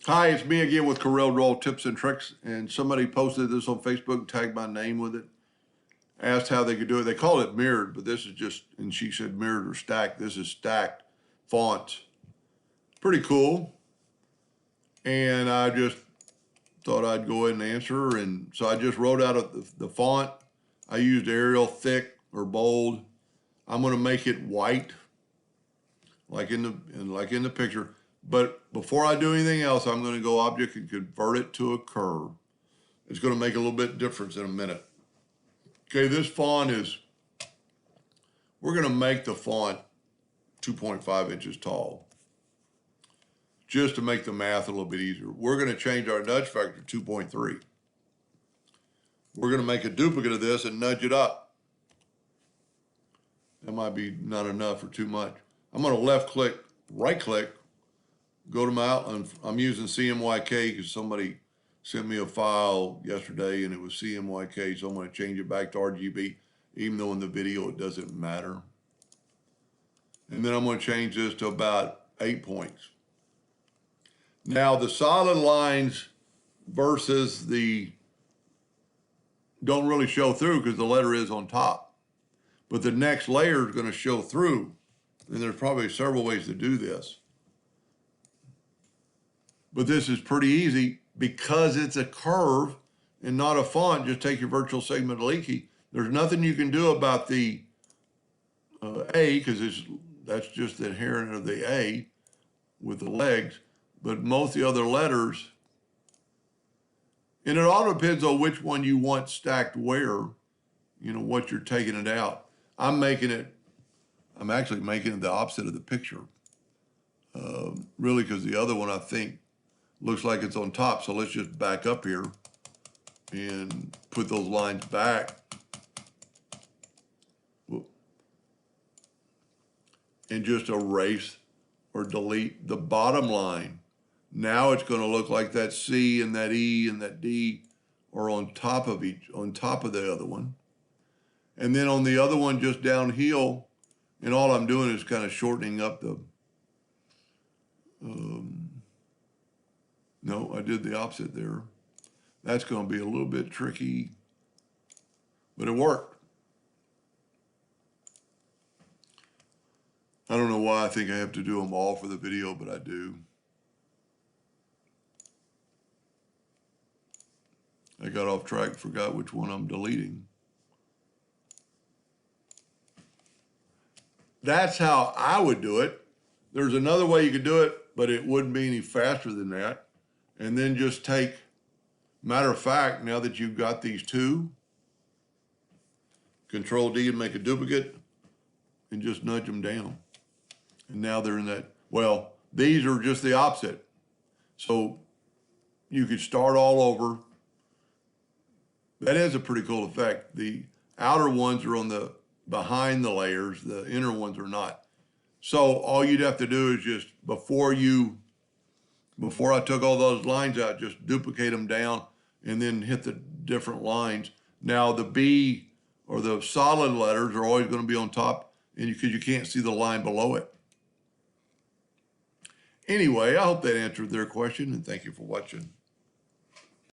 Hi, it's me again with Corel Draw Tips and Tricks, and somebody posted this on Facebook, tagged my name with it, asked how they could do it. They call it mirrored, but this is just, and she said mirrored or stacked. This is stacked fonts. Pretty cool. And I just thought I'd go ahead and answer her, and so I just wrote out the font. I used Arial thick or bold. I'm going to make it white, like in the picture. But before I do anything else, I'm going to go object and convert it to a curve. It's going to make a little bit difference in a minute. Okay, this font is, we're going to make the font 2.5 inches tall, just to make the math a little bit easier. We're going to change our nudge factor to 2.3. We're going to make a duplicate of this and nudge it up. That might be not enough or too much. I'm going to left click, right click, go to my outline. I'm using CMYK because somebody sent me a file yesterday and it was CMYK, so I'm going to change it back to RGB, even though in the video it doesn't matter. And then I'm going to change this to about 8 points. Now the solid lines versus the don't really show through because the letter is on top. But the next layer is going to show through. And there's probably several ways to do this. But this is pretty easy because it's a curve and not a font. Just take your virtual segment delete key. There's nothing you can do about the A because that's just the inherent of the A with the legs. But most of the other letters, and it all depends on which one you want stacked where, you know, what you're taking it out. I'm actually making it the opposite of the picture. Really, because the other one I think looks like it's on top. So let's just back up here and put those lines back. And just erase or delete the bottom line. Now it's going to look like that C and that E and that D are on top of the other one. And then on the other one, just downhill, and all I'm doing is kind of shortening up the, no, I did the opposite there. That's going to be a little bit tricky, but it worked. I don't know why I think I have to do them all for the video, but I do. I got off track, forgot which one I'm deleting. That's how I would do it. There's another way you could do it, but it wouldn't be any faster than that. And then just take, matter of fact, now that you've got these two, Control D and make a duplicate and just nudge them down. And now they're in that, well, these are just the opposite. So you could start all over. That is a pretty cool effect. The outer ones are on the behind the layers, the inner ones are not. So all you'd have to do is just, before I took all those lines out, just duplicate them down and then hit the different lines. Now the B or the solid letters are always going to be on top, and because you can't see the line below it. Anyway, I hope that answered their question, and thank you for watching.